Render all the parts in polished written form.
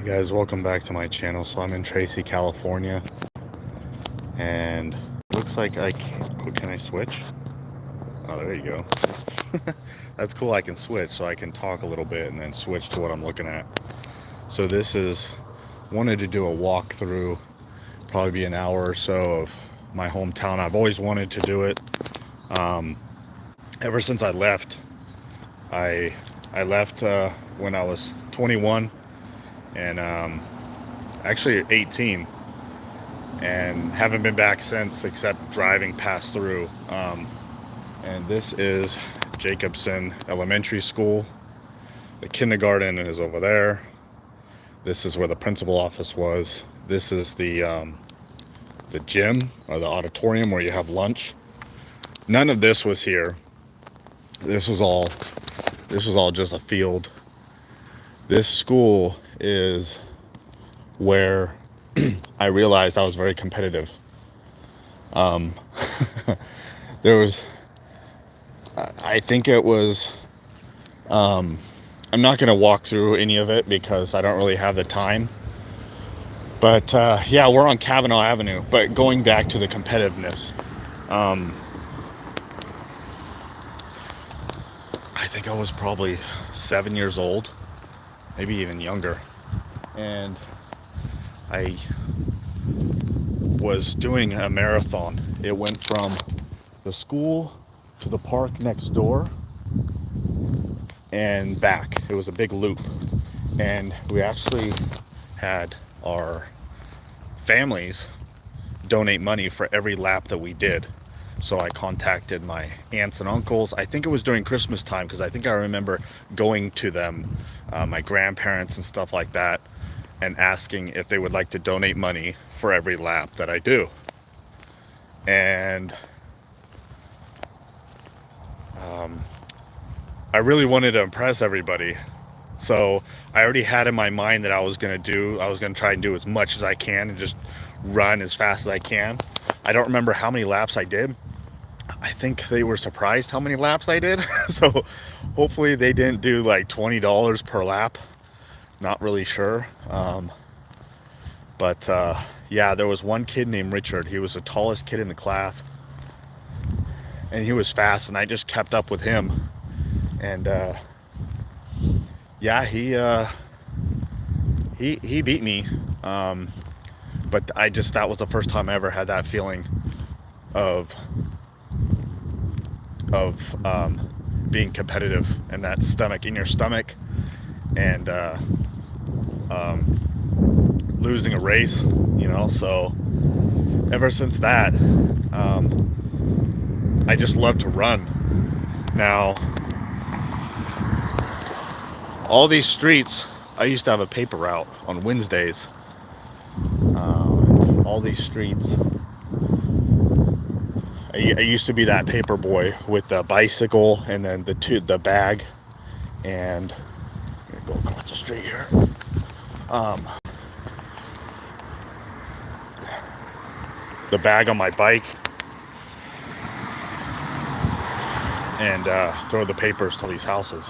Guys, welcome back to my channel. So I'm in Tracy, California, and looks like I can I switch? Oh, there you go. That's cool. I can switch, so I can talk a little bit and then switch to what I'm looking at. So this is, wanted to do a walk through, probably be an hour or so, of my hometown. I've always wanted to do it. Ever since I left, I left when I was 21 and actually 18, and haven't been back since, except driving past through. And this is Jacobson Elementary School. The kindergarten is over there. This is where the principal office was. This is the gym, or the auditorium where you have lunch. None of this was here. This was all just a field. This school is where I realized I was very competitive. There was, I think it was, I'm not going to walk through any of it because I don't really have the time. But yeah, we're on Cavanaugh Avenue. But going back to the competitiveness, I think I was probably 7 years old, maybe even younger. And I was doing a marathon. It went from the school to the park next door and back. It was a big loop. And we actually had our families donate money for every lap that we did. So I contacted my aunts and uncles. I think it was during Christmas time, because I think I remember going to them, my grandparents and stuff like that, and asking if they would like to donate money for every lap that I do. And I really wanted to impress everybody. So I already had in my mind that I was going to try and do as much as I can and just run as fast as I can. I don't remember how many laps I did. I think they were surprised how many laps I did. So hopefully they didn't do like $20 per lap. Not really sure. But yeah, there was one kid named Richard. He was the tallest kid in the class, and he was fast, and I just kept up with him. And yeah, he beat me. But that was the first time I ever had that feeling of being competitive, and that stomach in your stomach, and losing a race, you know. So ever since that, I just love to run. Now, all these streets, I used to have a paper route on Wednesdays. All these streets, I used to be that paper boy with the bicycle and then the bag, and I'm gonna go across the street here. The bag on my bike, and throw the papers to these houses.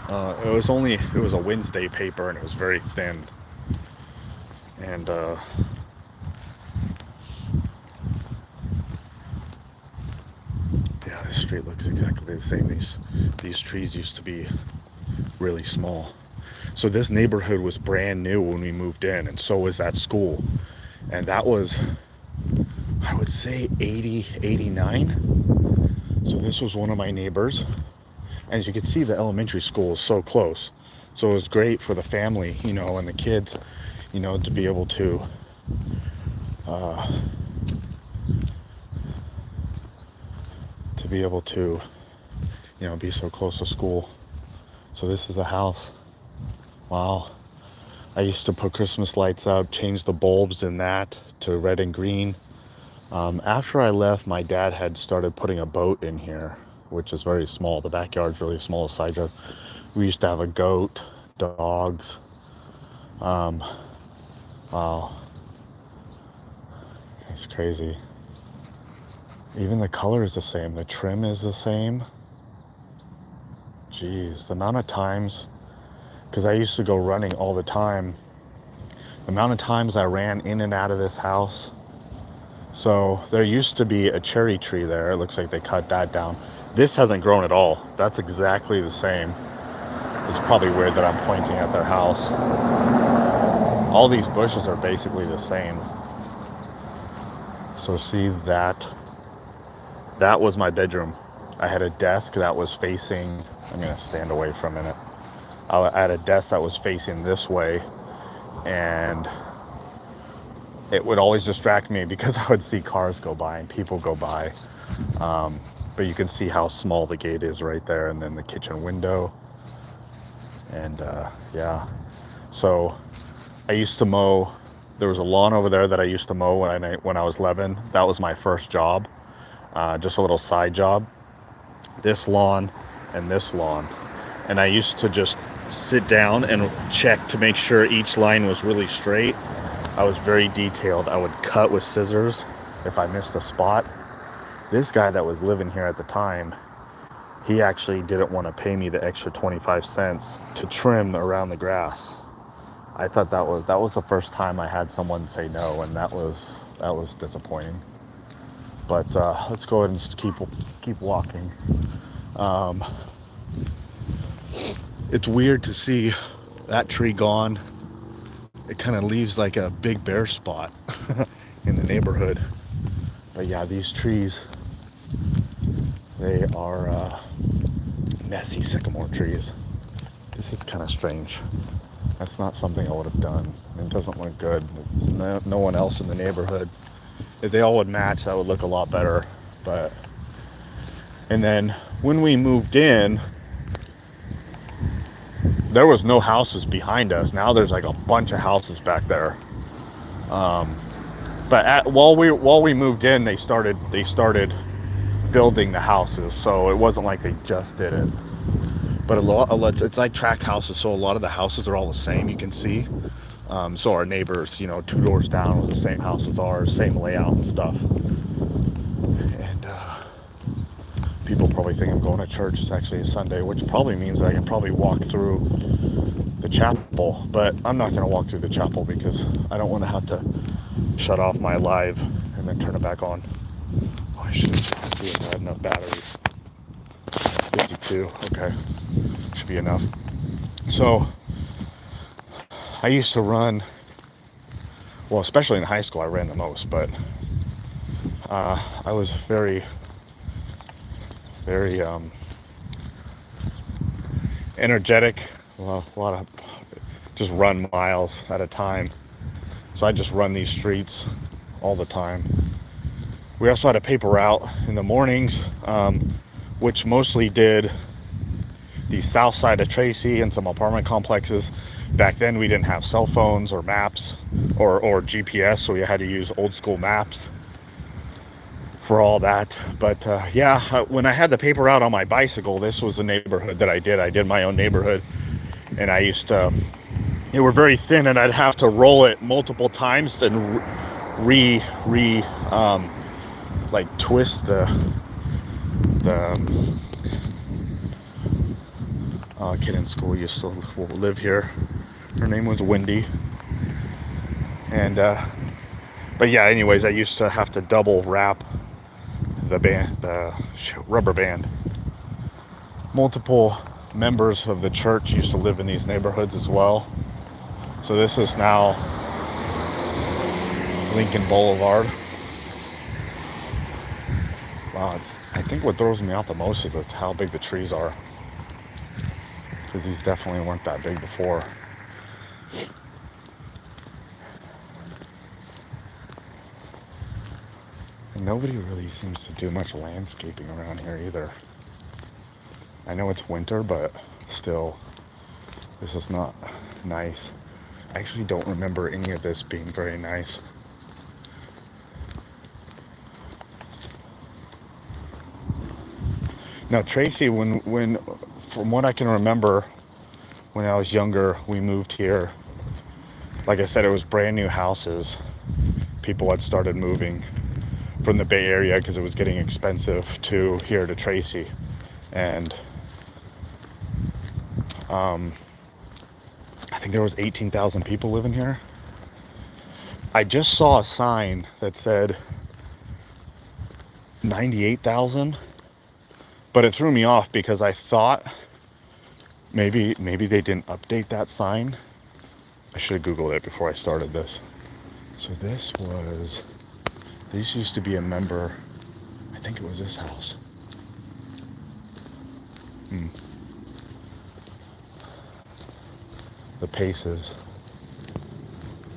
It was a Wednesday paper, and it was very thin. And yeah, this street looks exactly the same. These trees used to be really small. So this neighborhood was brand new when we moved in, and so was that school. And that was, I would say, 80, 89. So this was one of my neighbors. As you can see, the elementary school is so close. So it was great for the family, you know, and the kids, you know, to be able to you know, be so close to school. So this is a house. Wow. I used to put Christmas lights up, change the bulbs in that to red and green. After I left, my dad had started putting a boat in here, which is very small. The backyard's really small. Size of, we used to have a goat, dogs. Wow, that's crazy. Even the color is the same. The trim is the same. Jeez, the amount of times, because I used to go running all the time The amount of times I ran in and out of this house. So there used to be a cherry tree there. It looks like they cut that down. This hasn't grown at all. That's exactly the same. It's probably weird that I'm pointing at their house. All these bushes are basically the same. So see that? That was my bedroom. I had a desk that was facing, I'm gonna stand away for a minute. I had a desk that was facing this way, and it would always distract me because I would see cars go by and people go by. But you can see how small the gate is right there, and then the kitchen window. And yeah, so I used to mow. There was a lawn over there that I used to mow when I was 11. That was my first job, just a little side job. This lawn and this lawn, and I used to just sit down and check to make sure each line was really straight. I was very detailed. I would cut with scissors if I missed a spot. This guy that was living here at the time, he actually didn't want to pay me the extra 25 cents to trim around the grass. I thought that was the first time I had someone say no, and that was disappointing. But let's go ahead and just keep walking. It's weird to see that tree gone. It kind of leaves like a big bare spot in the neighborhood. But yeah, these trees, they are messy sycamore trees. This is kind of strange. That's not something I would have done. It doesn't look good. No one else in the neighborhood. If they all would match, that would look a lot better. But and then when we moved in, there was no houses behind us. Now there's like a bunch of houses back there. But while we moved in, they started building the houses. So it wasn't like they just did it. But it's like tract houses. So a lot of the houses are all the same. You can see. So our neighbors, 2 doors down, with the same house as ours, same layout and stuff. And people probably think I'm going to church. It's actually a Sunday, which probably means I can probably walk through the chapel. But I'm not going to walk through the chapel because I don't want to have to shut off my live and then turn it back on. Oh, I should see if I have enough battery. 52. Okay, should be enough. So I used to run, well, especially in high school, I ran the most, but I was very energetic, a lot of just run miles at a time. So I just run these streets all the time. We also had a paper route in the mornings, which mostly did the south side of Tracy and some apartment complexes. Back then we didn't have cell phones or maps or GPS, so we had to use old school maps for all that. But when I had the paper route on my bicycle, this was the neighborhood that I did. I did my own neighborhood, and I used to, they were very thin, and I'd have to roll it multiple times and like twist the kid in school used to live here. Her name was Wendy. And but yeah, anyways, I used to have to double wrap the rubber band. Multiple members of the church used to live in these neighborhoods as well. So this is now Lincoln Boulevard. Wow, I think what throws me off the most is how big the trees are, because these definitely weren't that big before. And nobody really seems to do much landscaping around here either. I know it's winter, but still, this is not nice. I actually don't remember any of this being very nice. Now Tracy, when from what I can remember, when I was younger, we moved here. Like I said, it was brand new houses. People had started moving from the Bay Area because it was getting expensive to here to Tracy. And I think there was 18,000 people living here. I just saw a sign that said 98,000, but it threw me off because I thought maybe they didn't update that sign. I should have Googled it before I started this. So this used to be a member, I think it was this house. The Paces.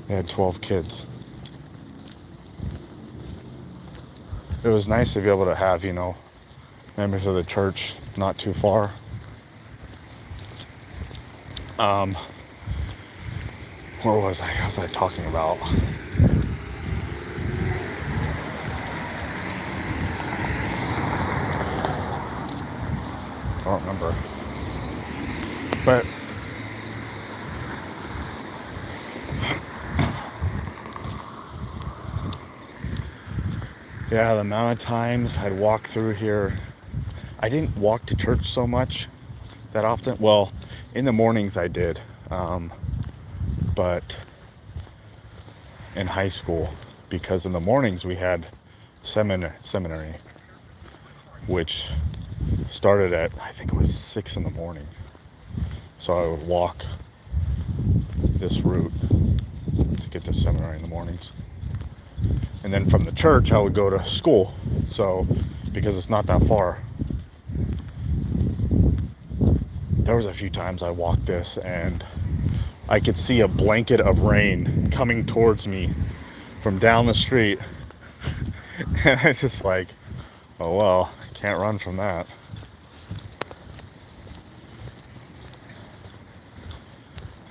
They had 12 kids. It was nice to be able to have, members of the church not too far. What was I? What was I talking about? I don't remember. But yeah, the amount of times I'd walk through here. I didn't walk to church so much that often. Well, in the mornings I did. But in high school, because in the mornings we had seminary, which started at, I think it was 6 in the morning. So I would walk this route to get to seminary in the mornings. And then from the church, I would go to school. So, because it's not that far. There was a few times I walked this and I could see a blanket of rain coming towards me from down the street. And I just like, oh well, I can't run from that.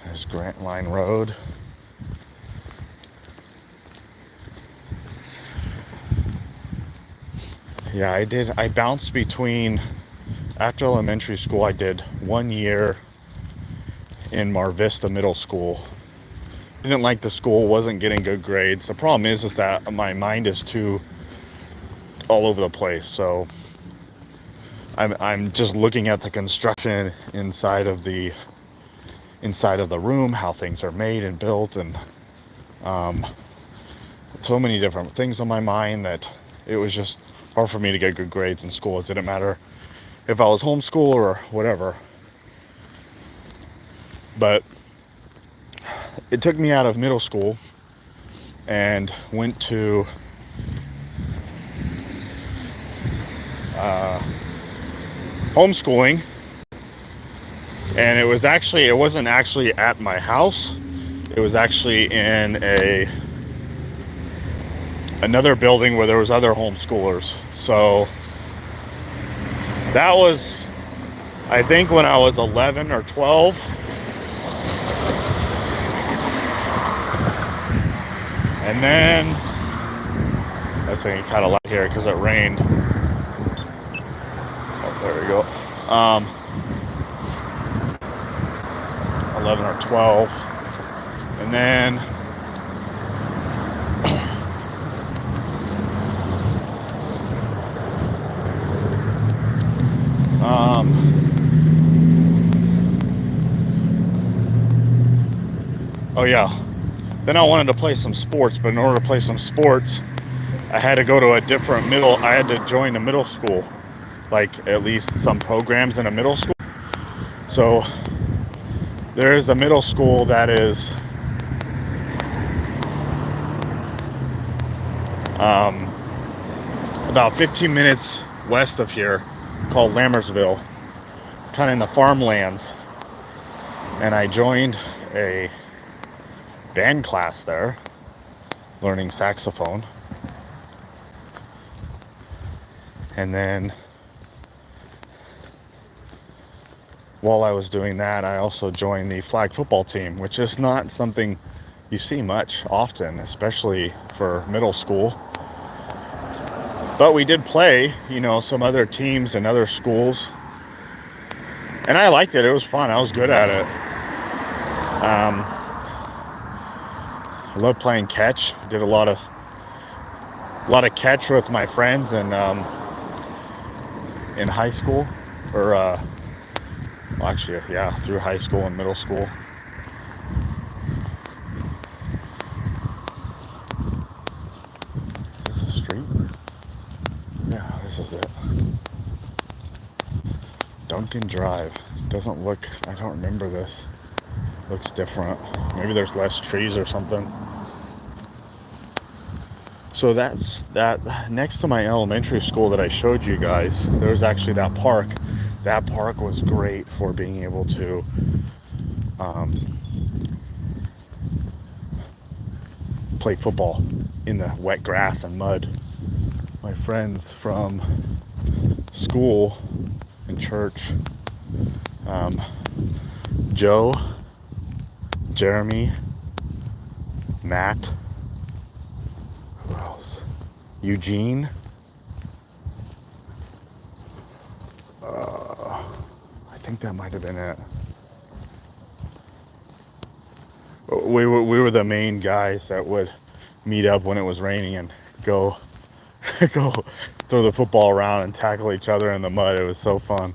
There's Grant Line Road. Yeah, I bounced between, after elementary school, I did 1 year in Mar Vista Middle School. Didn't like the school, wasn't getting good grades. The problem is that my mind is too all over the place. So I'm just looking at the construction inside of the room, how things are made and built, and so many different things on my mind that it was just hard for me to get good grades in school. It didn't matter if I was homeschool or whatever. But it took me out of middle school and went to homeschooling. And it wasn't actually at my house. It was actually in another building where there was other homeschoolers. So that was, I think, when I was 11 or 12. And then, that's getting kind of loud here because it rained. Oh, there we go. 11 or 12. And then oh yeah, then I wanted to play some sports, but in order to play some sports I had to go to I had to join a middle school, like at least some programs in a middle school. So there is a middle school that is about 15 minutes west of here, called Lammersville. It's kind of in the farmlands, and I joined a band class there, learning saxophone. And then while I was doing that, I also joined the flag football team, which is not something you see much often, especially for middle school. But we did play, some other teams and other schools. And I liked it. It was fun. I was good at it. I love playing catch. Did a lot of catch with my friends and in high school, or through high school and middle school. Duncan Drive. Doesn't look, I don't remember this. Looks different. Maybe there's less trees or something. So that's that. Next to my elementary school that I showed you guys, there was actually that park. That park was great for being able to play football in the wet grass and mud. My friends from school and church, Joe, Jeremy, Matt, who else? Eugene, I think that might have been it. We were the main guys that would meet up when it was raining and go go throw the football around and tackle each other in the mud. It was so fun.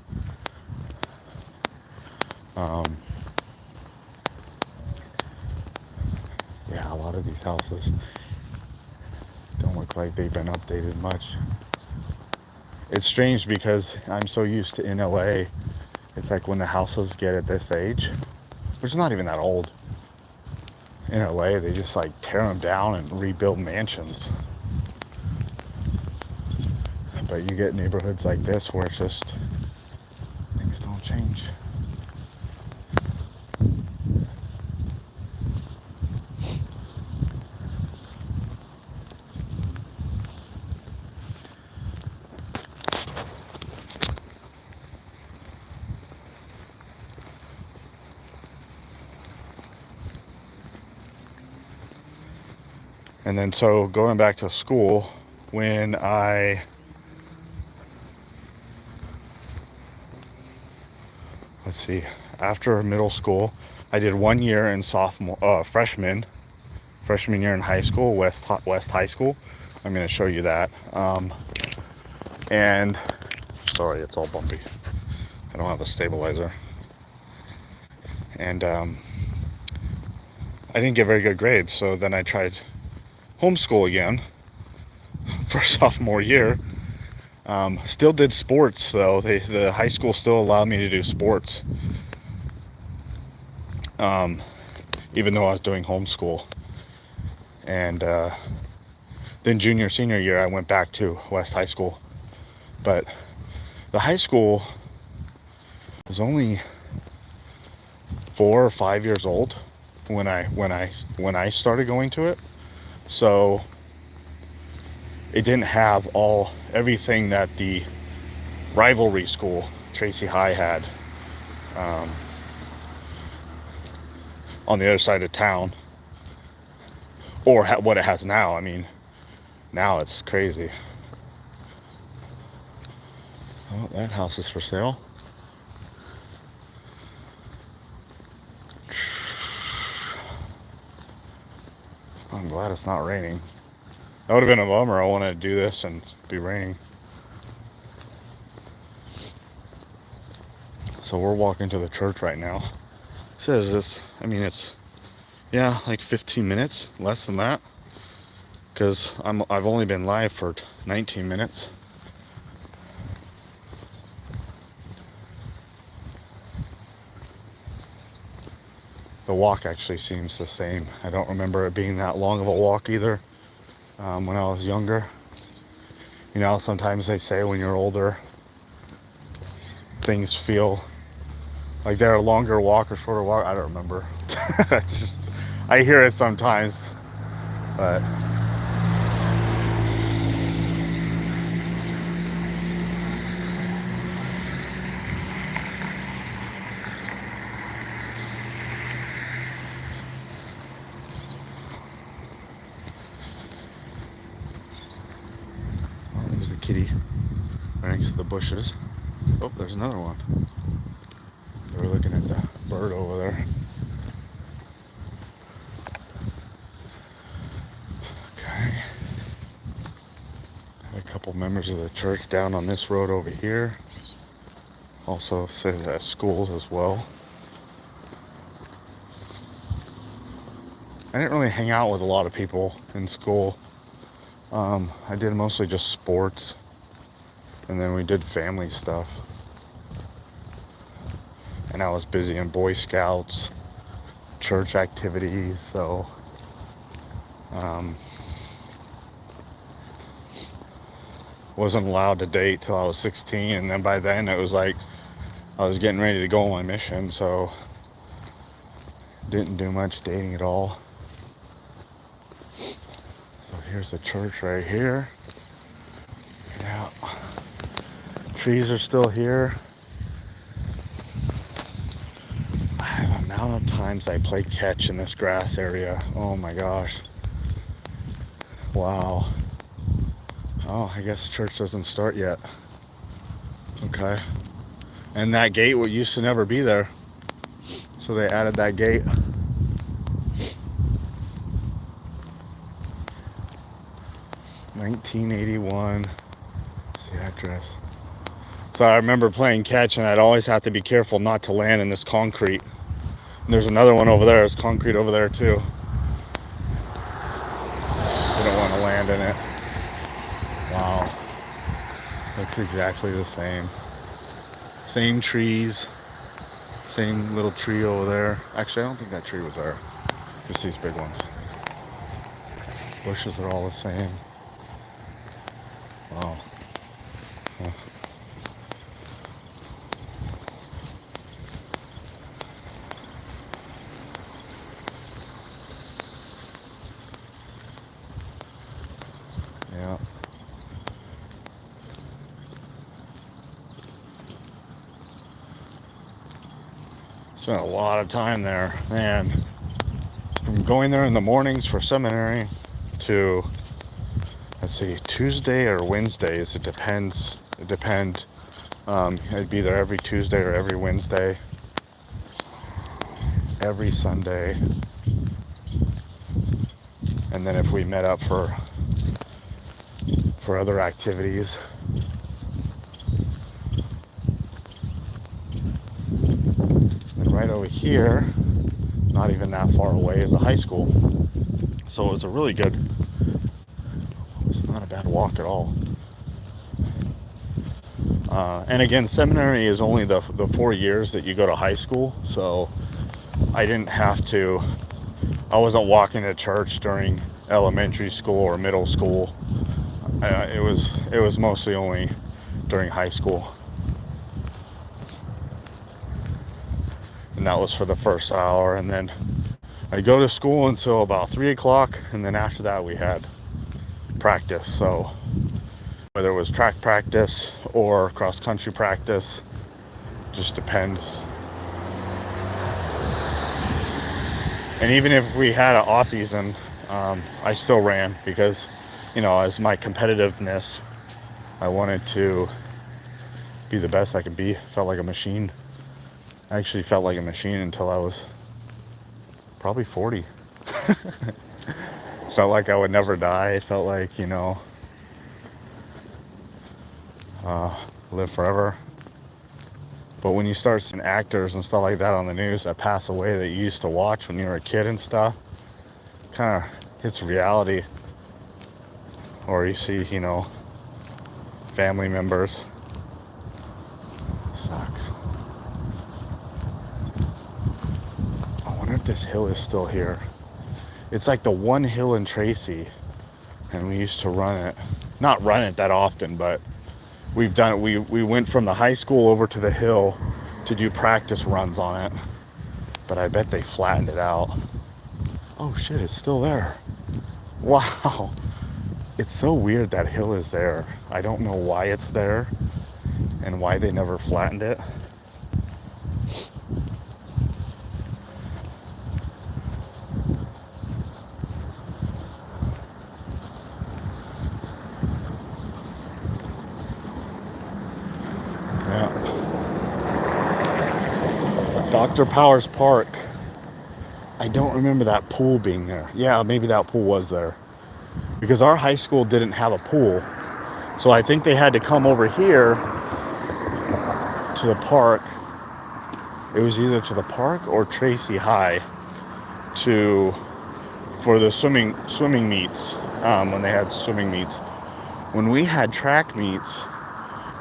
Yeah, a lot of these houses don't look like they've been updated much. It's strange because I'm so used to in LA, it's like when the houses get at this age, which is not even that old, in LA they just like tear them down and rebuild mansions. But you get neighborhoods like this where it's just, things don't change. And then so going back to school, when let's see, after middle school, I did 1 year in freshman year in high school, West High School. I'm going to show you that. And sorry, it's all bumpy. I don't have a stabilizer. And I didn't get very good grades, so then I tried homeschool again for sophomore year. Still did sports though. The high school still allowed me to do sports, even though I was doing homeschool. And then junior, senior year, I went back to West High School. But the high school was only 4 or 5 years old when I started going to it. So it didn't have everything that the rivalry school, Tracy High, had on the other side of town, or what it has now. I mean, now it's crazy. Oh, that house is for sale. I'm glad it's not raining. That would have been a bummer. I wanted to do this and be raining. So we're walking to the church right now. It says this, I mean, it's, yeah, like 15 minutes, less than that, because I've only been live for 19 minutes. The walk actually seems the same. I don't remember it being that long of a walk either when I was younger. You know, sometimes they say when you're older, things feel like they're a longer walk or shorter walk. I don't remember. I hear it sometimes, but there's a kitty right next to the bushes. Oh, there's another one. We're looking at the bird over there. Okay. Got a couple members of the church down on this road over here. Also says at schools as well. I didn't really hang out with a lot of people in school. I did mostly just sports, and then we did family stuff. and I was busy in Boy Scouts, church activities, so wasn't allowed to date till I was 16, and then by then it was like I was getting ready to go on my mission, so didn't do much dating at all. So here's the church right here. Yeah, trees are still here. The amount of times I played catch in this grass area, oh my gosh. Wow. Oh, I guess church doesn't start yet. Okay. And that gate used to never be there, so they added that gate. $19.81. What's the address? So I remember playing catch, and I'd always have to be careful not to land in this concrete. And there's another one over there. There's concrete over there too. You don't want to land in it. Wow. Looks exactly the same. Same trees. Same little tree over there. Actually, I don't think that tree was there. Just these big ones. Bushes are all the same. Wow. Huh. Yeah. Spent a lot of time there, man. From going there in the mornings for seminary to, let's see, Tuesday or Wednesdays. It depends. I'd be there every Tuesday or every Wednesday, every Sunday, and then if we met up for other activities. And right over here, not even that far away, is the high school. So it was a really good, it's not a bad walk at all. And again, seminary is only the 4 years that you go to high school, so I wasn't walking to church during elementary school or middle school. It was mostly only during high school, and that was for the first hour, and then I'd go to school until about 3 o'clock, and then after that we had practice. So whether it was track practice or cross country practice, just depends. And even if we had an off season, I still ran because, as my competitiveness, I wanted to be the best I could be. Felt like a machine. I actually felt like a machine until I was probably 40. Felt like I would never die. Felt like, live forever. But when you start seeing actors and stuff like that on the news that pass away that you used to watch when you were a kid and stuff, kind of hits reality. Or you see, family members. Sucks. I wonder if this hill is still here. It's like the one hill in Tracy, and we used to run it. Not run it that often, but we've done it. We went from the high school over to the hill to do practice runs on it, but I bet they flattened it out. Oh shit, it's still there. Wow. It's so weird that hill is there. I don't know why it's there and why they never flattened it. Dr. Powers Park. I don't remember that pool being there. Yeah, maybe that pool was there. Because our high school didn't have a pool. So I think they had to come over here to the park. It was either to the park or Tracy High for the swimming meets, when they had swimming meets. When we had track meets,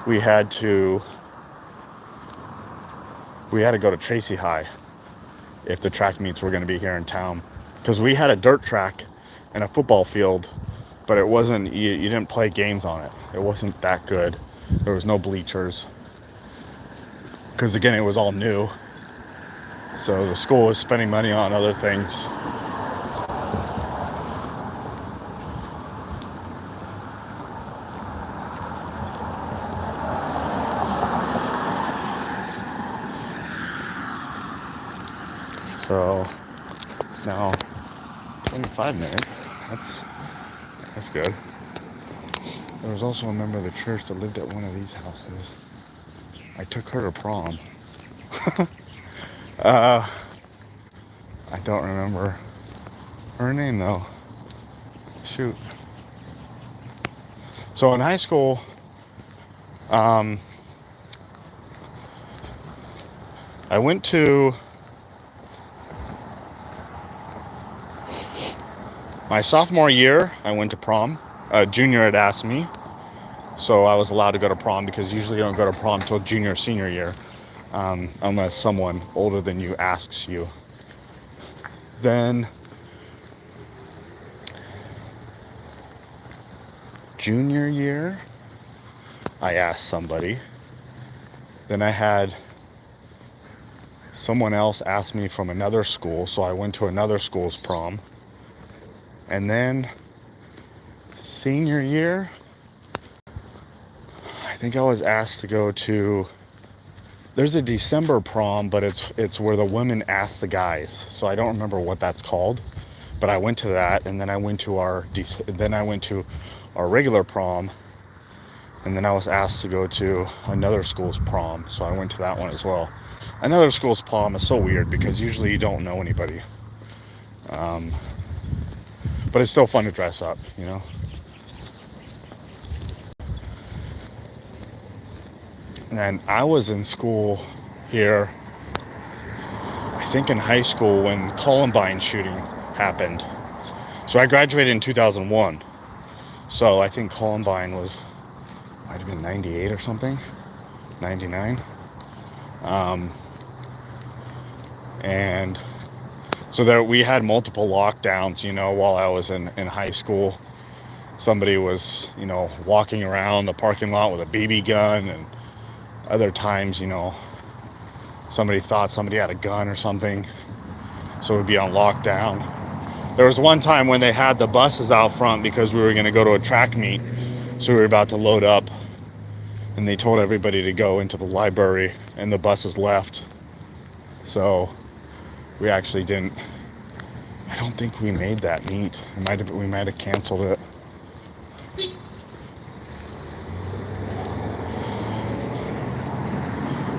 we had to we had to go to Tracy High if the track meets were going to be here in town, because we had a dirt track and a football field, but it wasn't, you didn't play games on it. It wasn't that good. There was no bleachers, because again, it was all new. So the school was spending money on other things. So it's now 25 minutes. That's good. There was also a member of the church that lived at one of these houses. I took her to prom. I don't remember her name though. Shoot. So in high school, I went to my sophomore year. I went to prom. Junior had asked me, so I was allowed to go to prom, because usually you don't go to prom until junior or senior year, unless someone older than you asks you. Then junior year, I asked somebody. Then I had someone else ask me from another school, so I went to another school's prom. And then senior year, I think I was asked to go to, there's a December prom, but it's where the women ask the guys. So I don't remember what that's called, but I went to that, and then I went to our regular prom, and then I was asked to go to another school's prom, so I went to that one as well. Another school's prom is so weird, because usually you don't know anybody. But it's still fun to dress up, you know? And I was in school here, I think in high school, when Columbine shooting happened. So I graduated in 2001. So I think Columbine might have been 98 or something, 99. And so there we had multiple lockdowns, you know, while I was in high school. Somebody was, you know, walking around the parking lot with a BB gun, and other times, you know, somebody thought somebody had a gun or something, so we'd be on lockdown. There was one time when they had the buses out front because we were going to go to a track meet, so we were about to load up, and they told everybody to go into the library, and the buses left. So we actually didn't, I don't think we made that meet. We might have canceled it.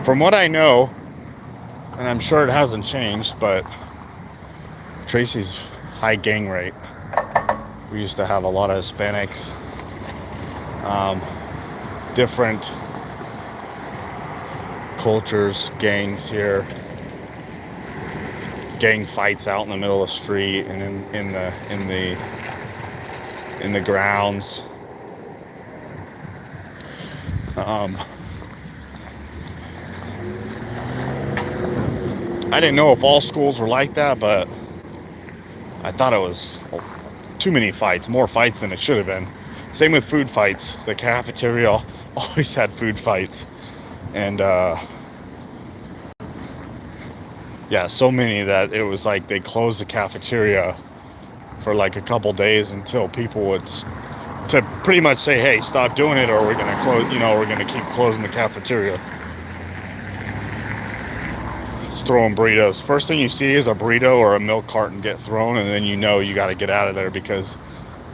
From what I know, and I'm sure it hasn't changed, but Tracy's high gang rate. We used to have a lot of Hispanics, different cultures, gangs here. Gang fights out in the middle of the street and in the grounds. I didn't know if all schools were like that, but I thought it was too many fights, more fights than it should have been. Same with food fights. The cafeteria always had food fights, and yeah, so many that it was like they closed the cafeteria for like a couple days until people would to pretty much say, hey, stop doing it, or we're gonna close, you know, we're gonna keep closing the cafeteria. Just throwing burritos. First thing you see is a burrito or a milk carton get thrown, and then you know you got to get out of there, because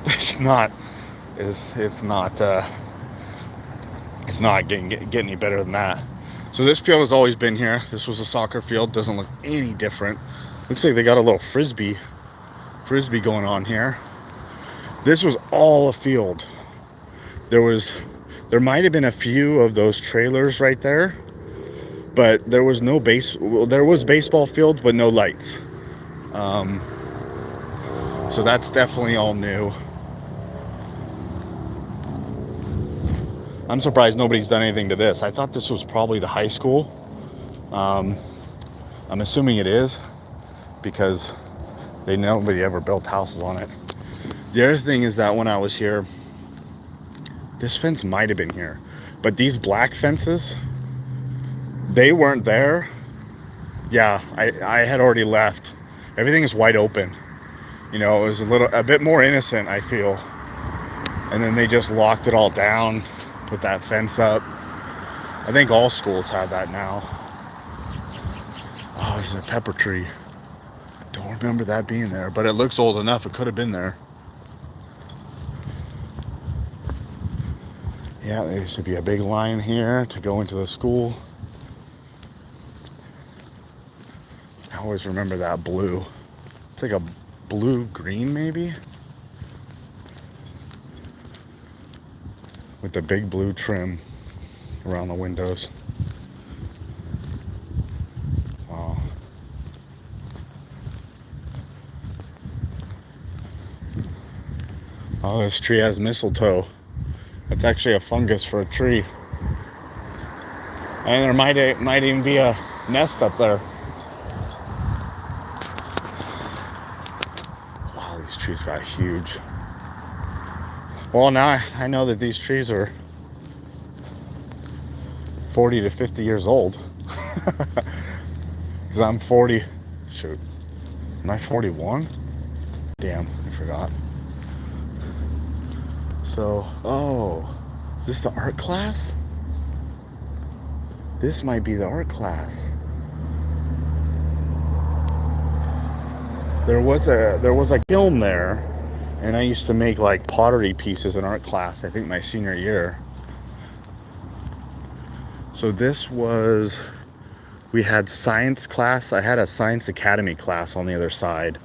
it's not getting any better than that. So this field has always been here. This was a soccer field. Doesn't look any different. Looks like they got a little frisbee going on here. This was all a field. There might have been a few of those trailers right there, but there was no there was baseball fields, but no lights. So that's definitely all new. I'm surprised nobody's done anything to this. I thought this was probably the high school, I'm assuming it is because nobody ever built houses on it. The other thing is that when I was here, this fence might have been here, but these black fences, they weren't there. Yeah, I had already left. Everything is wide open. You know, it was a bit more innocent, I feel. And then they just locked it all down, put that fence up. I think all schools have that now. Oh, this is a pepper tree. Don't remember that being there, but it looks old enough. It could have been there. Yeah, there used to be a big line here to go into the school. I always remember that blue. It's like a blue-green maybe? With the big blue trim around the windows. Wow. Oh, this tree has mistletoe. That's actually a fungus for a tree. And there might even be a nest up there. Wow, these trees got huge. Well, now I know that these trees are 40 to 50 years old. Because I'm 40. Shoot. Am I 41? Damn, I forgot. So, oh, is this the art class? This might be the art class. There was a kiln there, and I used to make like pottery pieces in art class, I think my senior year. So we had science class. I had a science academy class on the other side.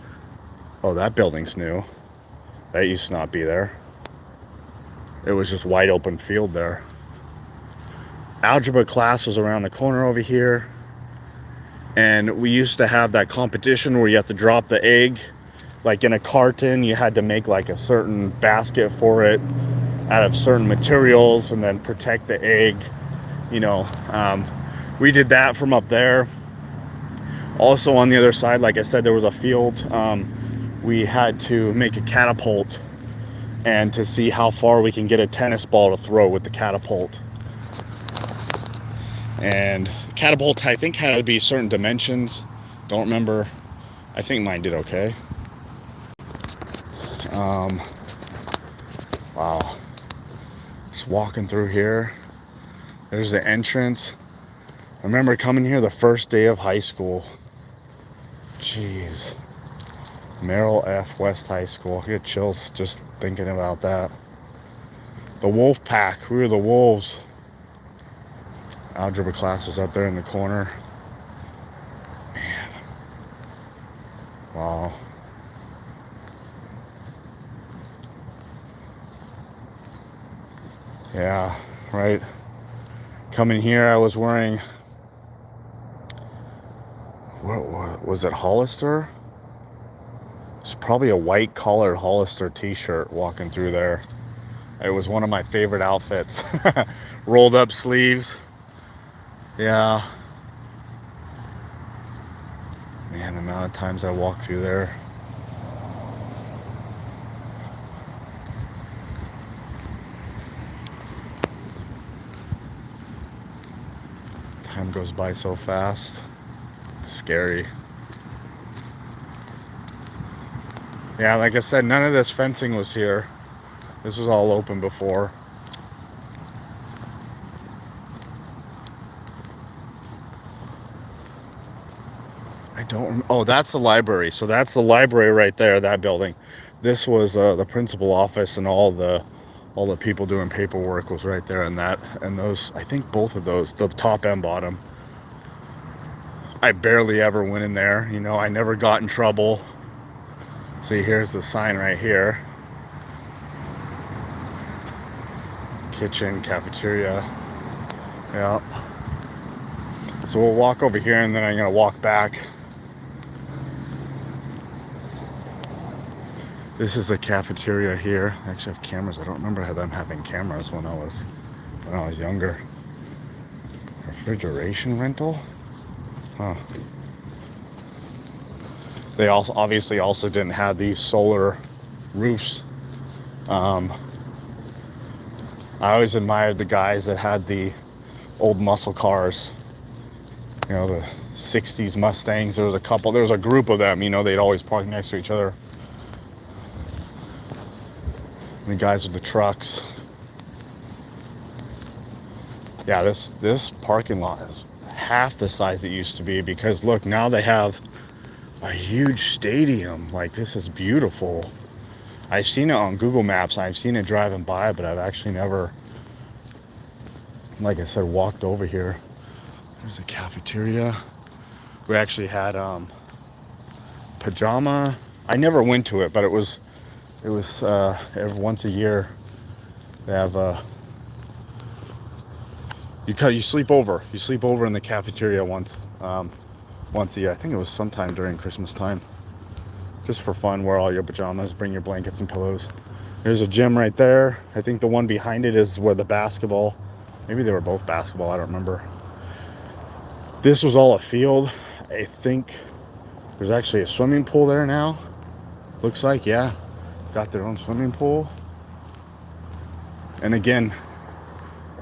Oh, that building's new. That used to not be there. It was just wide open field there. Algebra class was around the corner over here. And we used to have that competition where you have to drop the egg like in a carton. You had to make like a certain basket for it out of certain materials and then protect the egg. You know, we did that from up there. Also on the other side, like I said, there was a field. We had to make a catapult and to see how far we can get a tennis ball to throw with the catapult. And catapult, I think, had to be certain dimensions. Don't remember. I think mine did okay. Wow. Just walking through here. There's the entrance. I remember coming here the first day of high school. Jeez. Merrill F. West High School. I get chills just thinking about that. The Wolf Pack. We were the Wolves. Algebra class was up there in the corner. Man. Wow. Yeah, right. Coming here, I was wearing, what was it, Hollister? It's probably a white collared Hollister t-shirt walking through there. It was one of my favorite outfits. Rolled up sleeves. Yeah. Man, the amount of times I walked through there. Time goes by so fast. It's scary. Yeah, like I said, none of this fencing was here. This was all open before. Oh, that's the library. So that's the library right there, that building. This was the principal office, and all the people doing paperwork was right there in that. And those, I think both of those, the top and bottom. I barely ever went in there. You know, I never got in trouble. See, here's the sign right here. Kitchen, cafeteria. Yeah. So we'll walk over here, and then I'm gonna walk back. This is a cafeteria here. I actually have cameras. I don't remember them having cameras when I was younger. Refrigeration rental? Huh. They also obviously also didn't have these solar roofs. I always admired the guys that had the old muscle cars, you know, the 60s Mustangs. There was a group of them, you know, they'd always park next to each other. The guys with the trucks. Yeah, this parking lot is half the size it used to be, because look, now they have a huge stadium. Like, this is beautiful. I've seen it on Google Maps, I've seen it driving by, but I've actually never, like I said, walked over here. There's a cafeteria. We actually had pajama. I never went to it, but it was every once a year they have you sleep over in the cafeteria once a year. I think it was sometime during Christmas time, just for fun. Wear all your pajamas, bring your blankets and pillows. There's a gym right there. I think the one behind it is where the basketball, maybe they were both basketball, I don't remember. This was all a field. I think there's actually a swimming pool there now, looks like. Yeah, got their own swimming pool. And again,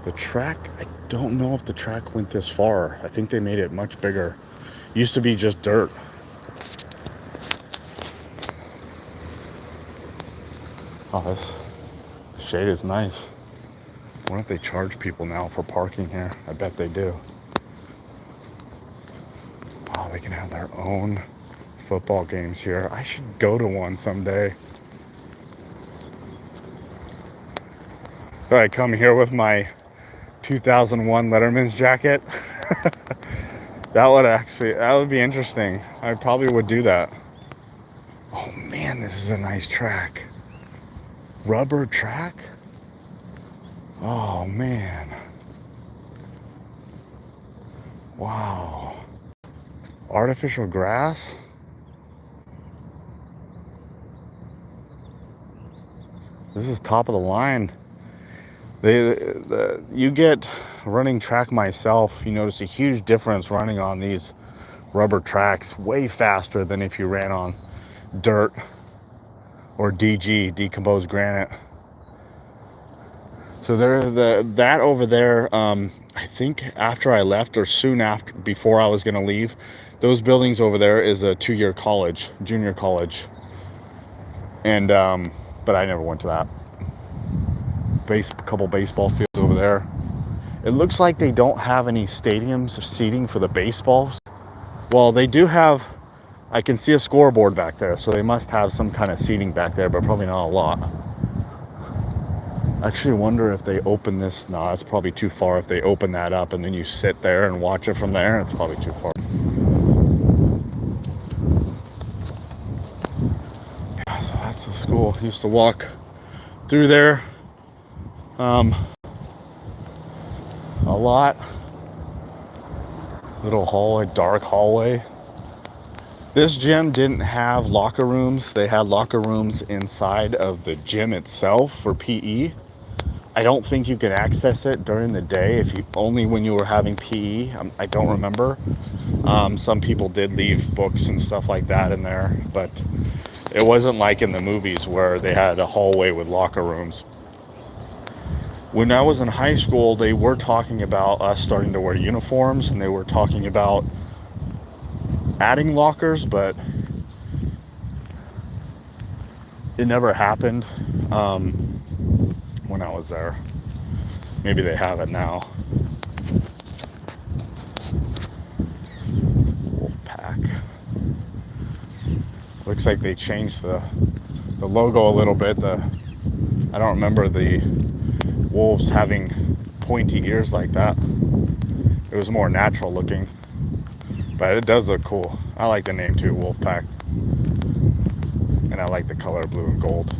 the track, I don't know if the track went this far. I think they made it much bigger. Used to be just dirt. Oh, this shade is nice. I wonder if they charge people now for parking here. I bet they do. Oh, they can have their own football games here. I should go to one someday. I come here with my 2001 Letterman's jacket. That would be interesting. I probably would do that. Oh man, this is a nice track. Rubber track? Oh man. Wow. Artificial grass? This is top of the line. You get running track myself, you notice a huge difference running on these rubber tracks way faster than if you ran on dirt or DG, decomposed granite. So that over there, I think after I left, or soon after, before I was going to leave, those buildings over there is a 2-year college, junior college. And but I never went to that. Couple baseball fields over there. It looks like they don't have any stadiums or seating for the baseballs. Well, they do have, I can see a scoreboard back there, so they must have some kind of seating back there, but probably not a lot. I actually wonder if they open this. No, it's probably too far. If they open that up and then you sit there and watch it from there, it's probably too far. Yeah, so that's the school. I used to walk through there a lot. Little hallway, dark hallway. This gym didn't have locker rooms. They had locker rooms inside of the gym itself for PE. I don't think you could access it during the day, if you only when you were having PE. I don't remember. Some people did leave books and stuff like that in there, but it wasn't like in the movies where they had a hallway with locker rooms. When I was in high school, they were talking about us starting to wear uniforms, and they were talking about adding lockers, but it never happened when I was there. Maybe they have it now. Wolfpack. Looks like they changed the logo a little bit. I don't remember the wolves having pointy ears like that. It was more natural looking, but it does look cool. I like the name too, Wolfpack, and I like the color blue and gold.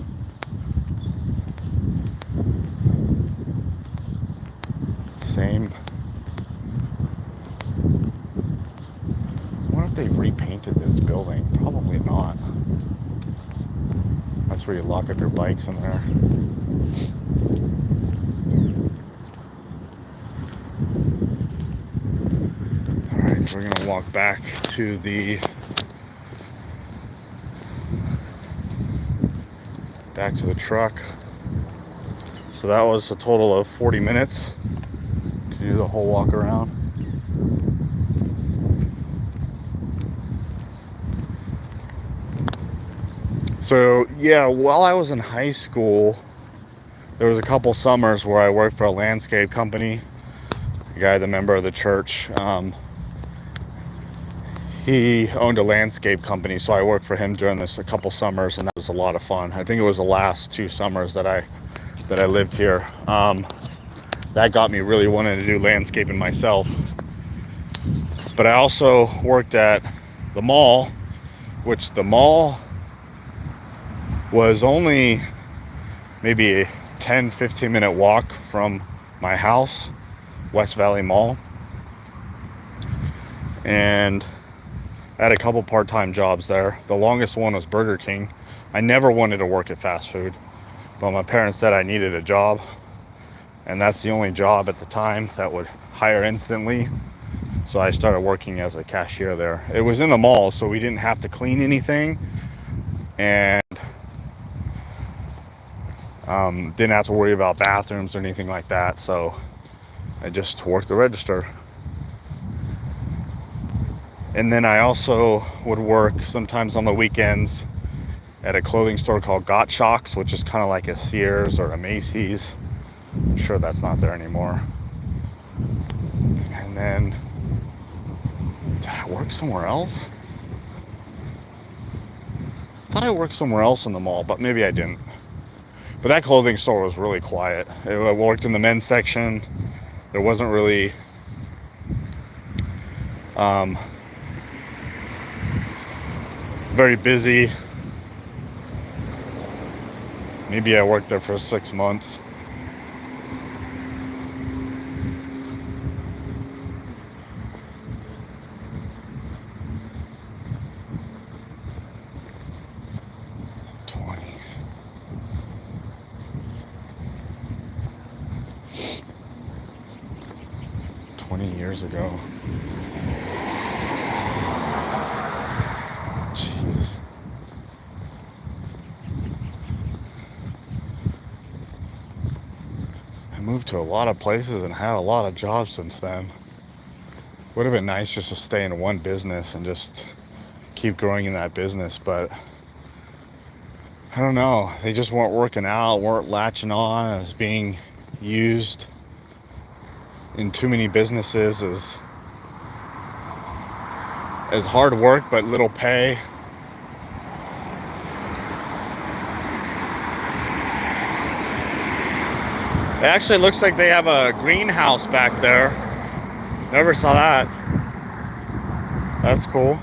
Same. I wonder if they've repainted this building. Probably not. That's where you lock up your bikes in there. Alright, We're gonna walk back to the truck. So that was a total of 40 minutes to do the whole walk around. So yeah, while I was in high school, there was a couple summers where I worked for a landscape company. A guy, the member of the church, he owned a landscape company, so I worked for him during this a couple summers, and that was a lot of fun. I think it was the last 2 summers that I lived here. That got me really wanting to do landscaping myself. But I also worked at the mall, which the mall was only maybe a 10-15 minute walk from my house, West Valley Mall. And I had a couple part-time jobs there. The longest one was Burger King. I never wanted to work at fast food, but my parents said I needed a job, and that's the only job at the time that would hire instantly. So I started working as a cashier there. It was in the mall, so we didn't have to clean anything, and didn't have to worry about bathrooms or anything like that. So I just worked the register. And then I also would work sometimes on the weekends at a clothing store called Gottschalk's, which is kind of like a Sears or a Macy's. I'm sure that's not there anymore. And then, did I work somewhere else? I thought I worked somewhere else in the mall, but maybe I didn't. But that clothing store was really quiet. I worked in the men's section. There wasn't really very busy. Maybe I worked there for 6 months. Years ago. Jeez. I moved to a lot of places and had a lot of jobs since then. Would have been nice just to stay in one business and just keep growing in that business, but I don't know. They just weren't working out, weren't latching on. I was being used in too many businesses as hard work but little pay. It actually looks like they have a greenhouse back there. Never saw that. That's cool.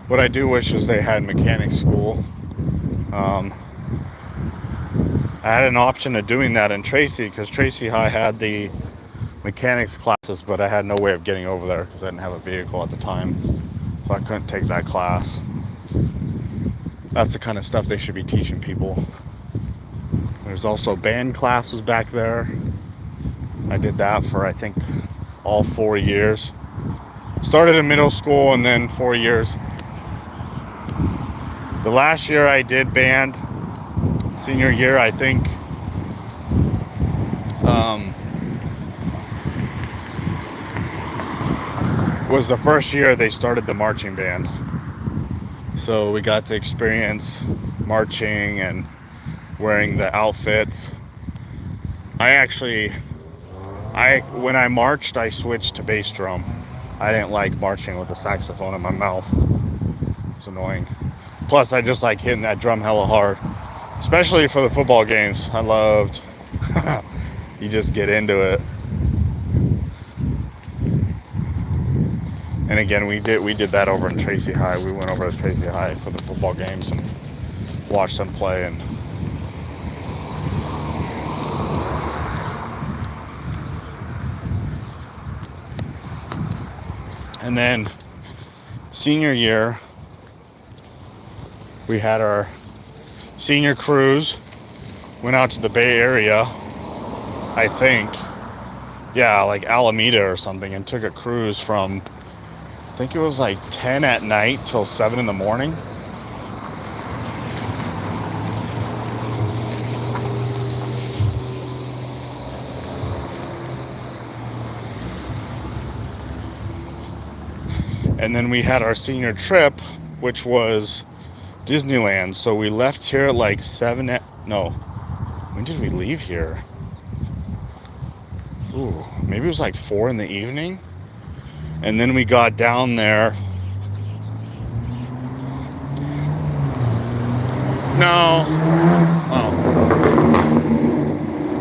What I do wish is they had mechanic school. I had an option of doing that in Tracy, because Tracy High had the mechanics classes, but I had no way of getting over there because I didn't have a vehicle at the time, so I couldn't take that class. That's the kind of stuff they should be teaching people. There's also band classes back there. I did that for, I think, all 4 years. Started in middle school and then 4 years. The last year I did band, senior year, I think, was the first year they started the marching band. So we got to experience marching and wearing the outfits. When I marched, I switched to bass drum. I didn't like marching with the saxophone in my mouth. It's annoying. Plus, I just like hitting that drum hella hard, especially for the football games. I loved. You just get into it. And again, we did that over in Tracy High. We went over to Tracy High for the football games and watched them play. And then senior year, we had our senior cruise. Went out to the Bay Area, I think. yeah, like Alameda or something, and took a cruise from, I think it was like 10 at night till 7 in the morning. And then we had our senior trip, which was Disneyland. So we left here at like 7 at, no, when did we leave here? Ooh, maybe it was like 4 in the evening. And then we got down there. No. Oh.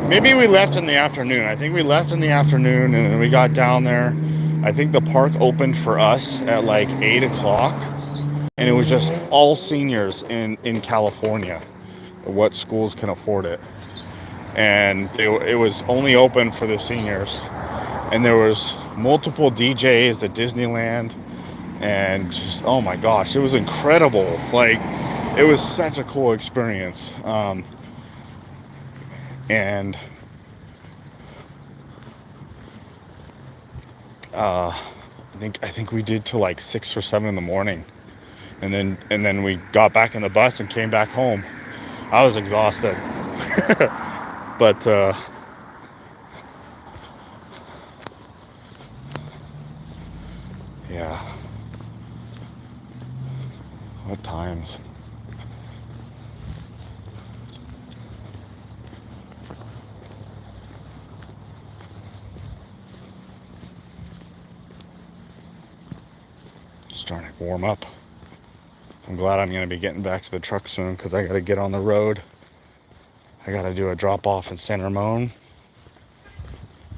Maybe we left in the afternoon. I think we left in the afternoon and then we got down there. I think the park opened for us at like 8 o'clock. And it was just all seniors in California. What schools can afford it. And it was only open for the seniors. And there was multiple DJs at Disneyland. And just, oh my gosh, it was incredible. Like, it was such a cool experience. And I think we did till like 6 or 7 in the morning, and then we got back in the bus and came back home. I was exhausted, but yeah. What times? Starting to warm up. I'm glad I'm going to be getting back to the truck soon because I got to get on the road. I got to do a drop off in San Ramon.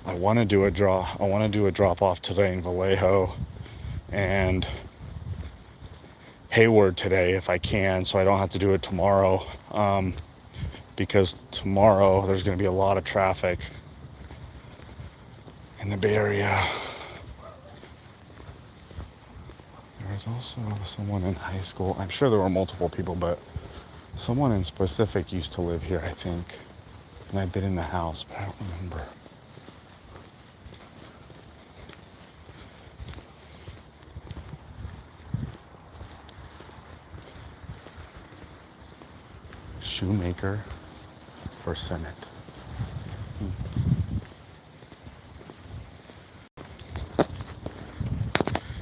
I want to do a drop off today in Vallejo and Hayward today if I can, so I don't have to do it tomorrow. Because tomorrow there's going to be a lot of traffic in the Bay Area. There's also someone in high school. I'm sure there were multiple people, but someone in specific used to live here, I think. And I've been in the house, but I don't remember. Shoemaker for Senate.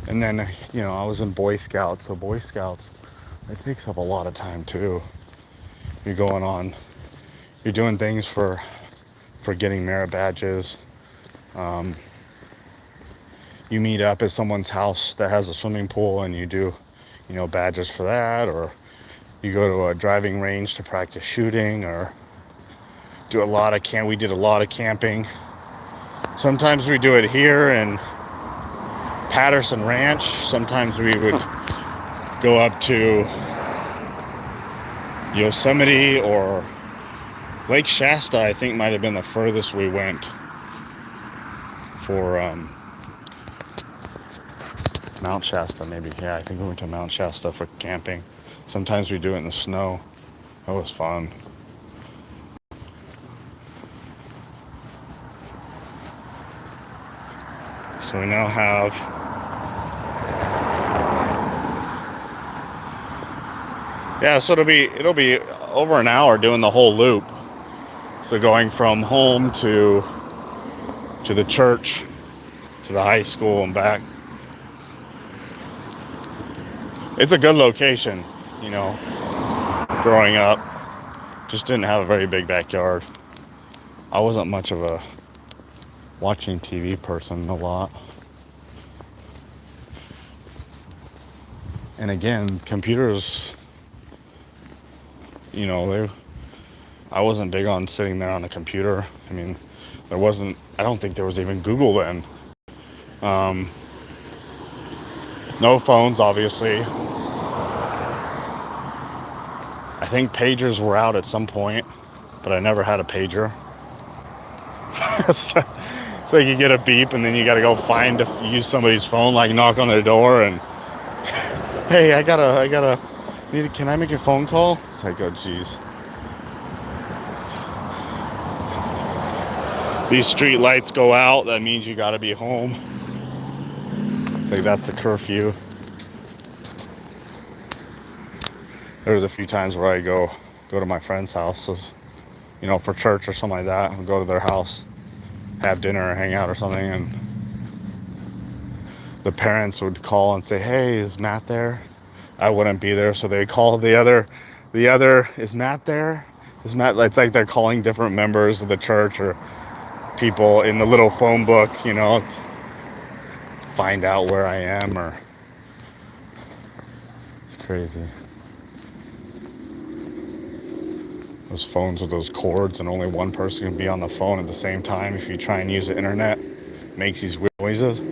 And then, I was in Boy Scouts. So Boy Scouts, it takes up a lot of time too. You're doing things for getting merit badges. You meet up at someone's house that has a swimming pool and you do, badges for that, or you go to a driving range to practice shooting, or we did a lot of camping. Sometimes we do it here in Patterson Ranch. Sometimes we would go up to Yosemite or Lake Shasta. I think might have been the furthest we went for Mount Shasta, maybe. Yeah, I think we went to Mount Shasta for camping. Sometimes we do it in the snow. That was fun. So we now have so it'll be over an hour doing the whole loop. So going from home to the church, to the high school and back. It's a good location, growing up. Just didn't have a very big backyard. I wasn't much of a watching TV person a lot. And again, computers, I wasn't big on sitting there on a computer. I mean, I don't think there was even Google then. No phones, obviously. I think pagers were out at some point, but I never had a pager. So you get a beep and then you gotta go use somebody's phone, like knock on their door and, hey, can I make a phone call? It's like, oh geez. these street lights go out, that means you got to be home. It's like that's the curfew. There's a few times where I go to my friend's house, you know, for church or something like that. I'll go to their house, have dinner or hang out or something, and the parents would call and say, "Hey, is Matt there?" I wouldn't be there, so they call the other, "Is Matt there? Is Matt?" It's like they're calling different members of the church or people in the little phone book, you know, to find out where I am. Or it's crazy. Those phones with those cords, and only one person can be on the phone at the same time. If you try and use the internet, it makes these weird noises.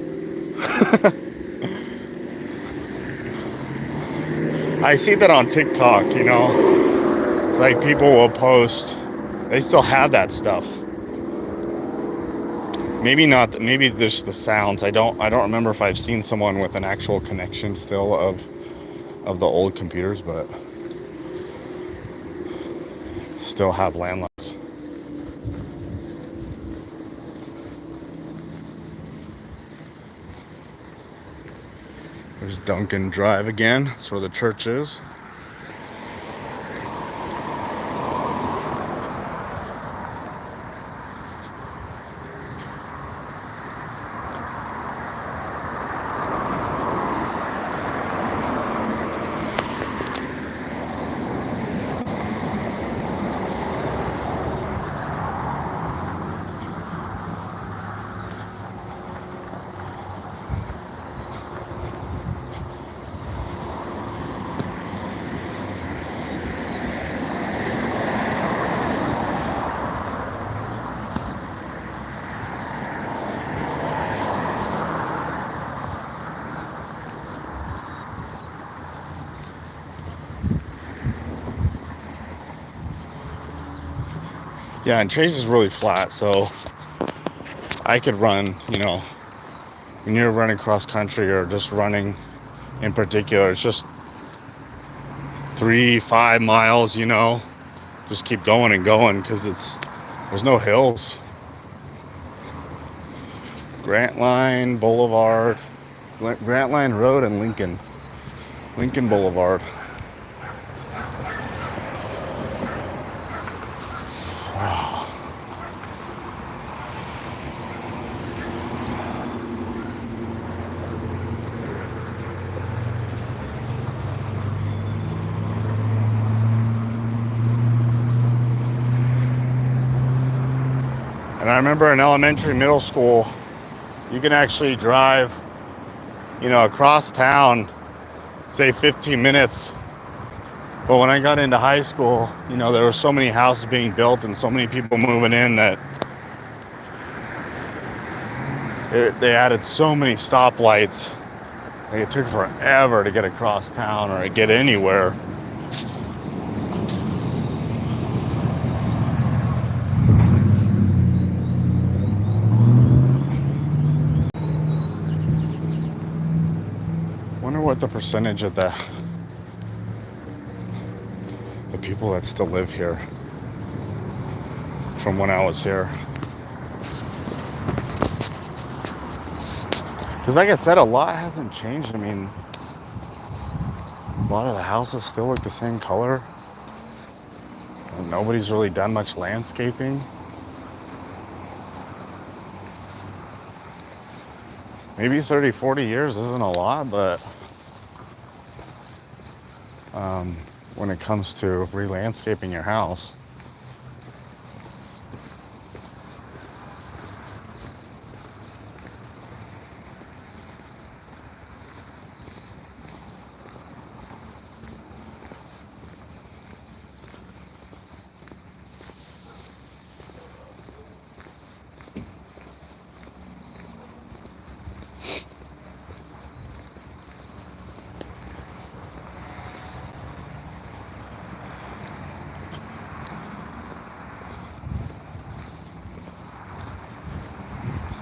I see that on TikTok, you know. It's like people will post, they still have that stuff. Maybe not, maybe just the sounds. I don't remember if I've seen someone with an actual connection still of the old computers, but still have landlines. There's Duncan Drive again. That's where the church is. Yeah, and Chase is really flat, so I could run, you know, when you're running cross country or just running in particular, it's just 3-5 miles, you know, just keep going and going, because there's no hills. Grantline Boulevard, Grantline Road, and Lincoln Boulevard. And I remember in elementary, middle school, you can actually drive, you know, across town, say 15 minutes. But when I got into high school, you know, there were so many houses being built and so many people moving in that they added so many stoplights. Like, it took forever to get across town or to get anywhere. Wonder what the percentage of the people that still live here from when I was here. Because like I said, a lot hasn't changed. I mean, a lot of the houses still look the same color. And nobody's really done much landscaping. Maybe 30, 40 years isn't a lot, but when it comes to re-landscaping your house,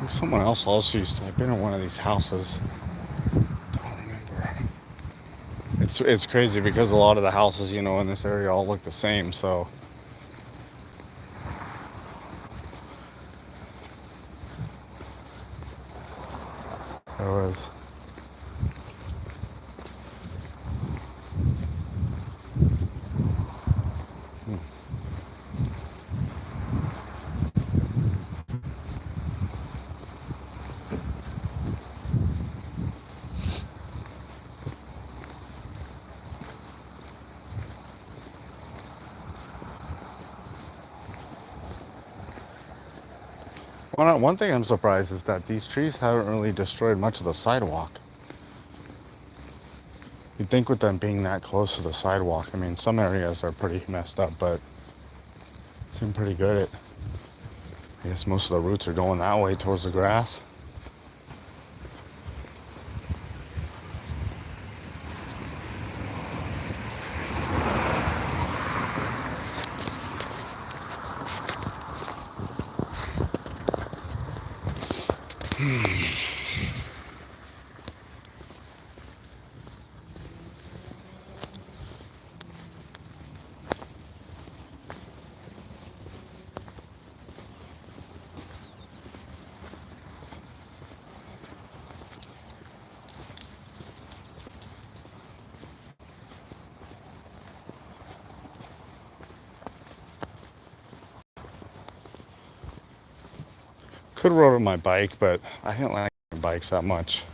someone else also used to. I've been in one of these houses. Don't remember. It's crazy because a lot of the houses, you know, in this area all look the same. So far as one thing I'm surprised is that these trees haven't really destroyed much of the sidewalk. You'd think with them being that close to the sidewalk, I mean, some areas are pretty messed up, but seem pretty good at, I guess most of the roots are going that way towards the grass. Could have rode on my bike, but I didn't like bikes that much.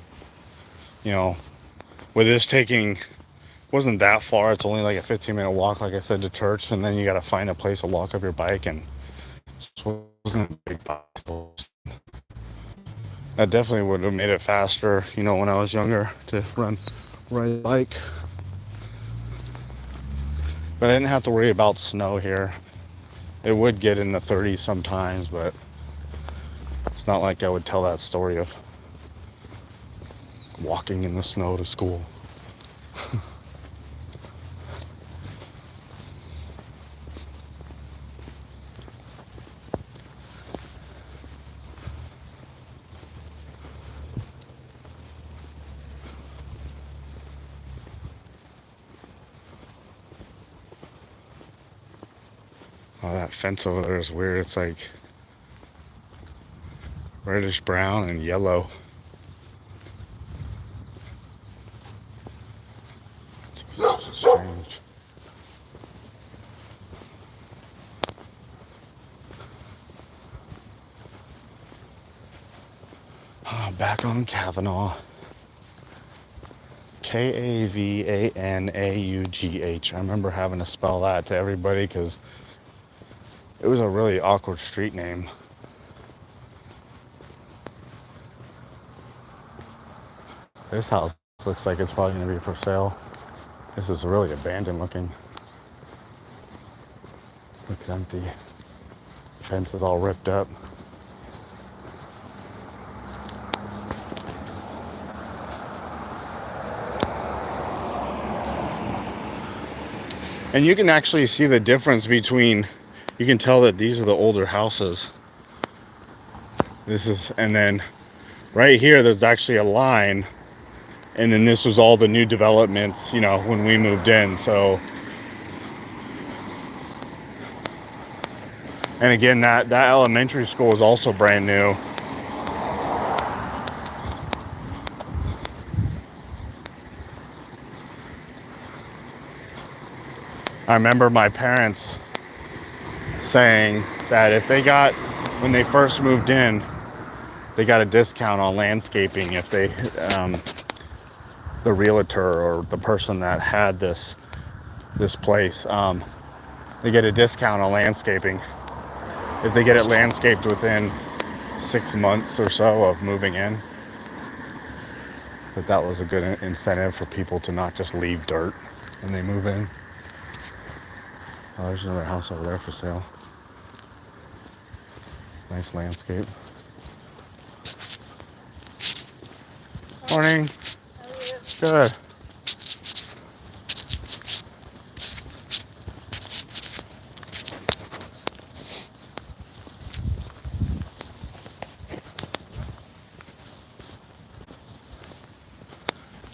You know, with this taking, wasn't that far. It's only like a 15-minute walk, like I said, to church, and then you got to find a place to lock up your bike, and it wasn't a big bicycle. That definitely would have made it faster, you know, when I was younger to ride a bike. But I didn't have to worry about snow here. It would get in the 30s sometimes, but it's not like I would tell that story of walking in the snow to school. Oh, that fence over there is weird. It's like reddish brown and yellow. It's strange. Back on Kavanaugh. Kavanaughh. I remember having to spell that to everybody because it was a really awkward street name. This house looks like it's probably going to be for sale. This is really abandoned looking. Looks empty. Fence is all ripped up. And you can actually see the difference between, you can tell that these are the older houses. This is, and then right here, there's actually a line. And then this was all the new developments, you know, when we moved in. So, and again, that elementary school is also brand new. I remember my parents saying that if they got, when they first moved in, they got a discount on landscaping if they, the realtor or the person that had this place, they get a discount on landscaping if they get it landscaped within 6 months or so of moving in. But that was a good incentive for people to not just leave dirt when they move in. Oh, there's another house over there for sale. Nice landscape. Morning. How are you? Good.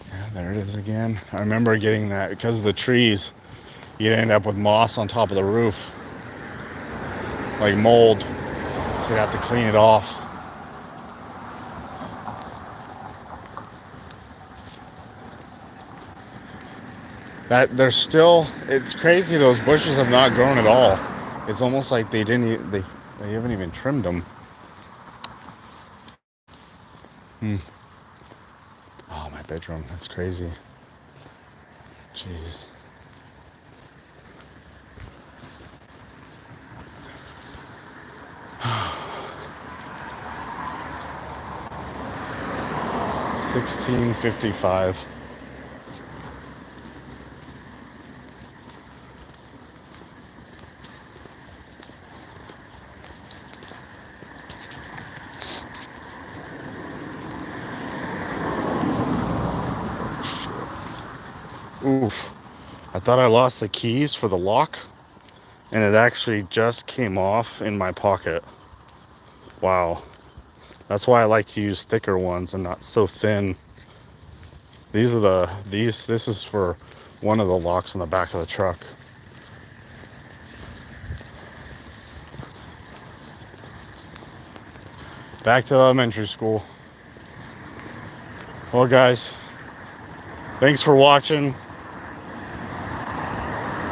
Yeah, there it is again. I remember getting that because of the trees. You'd end up with moss on top of the roof, like mold, so you'd have to clean it off. That there's still, it's crazy, those bushes have not grown at all. It's almost like they didn't they haven't even trimmed them. Oh, my bedroom, that's crazy. Jeez. $16.55. Oof. I thought I lost the keys for the lock, and it actually just came off in my pocket. Wow. That's why I like to use thicker ones and not so thin. This is for one of the locks on the back of the truck. Back to elementary school. Well, guys, thanks for watching.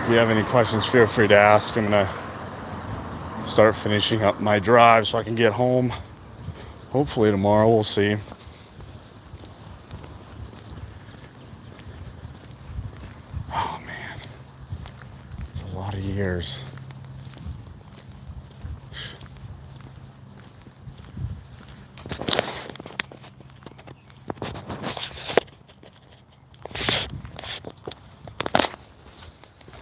If you have any questions, feel free to ask. I'm gonna start finishing up my drive so I can get home. Hopefully tomorrow, we'll see. Oh man, it's a lot of years.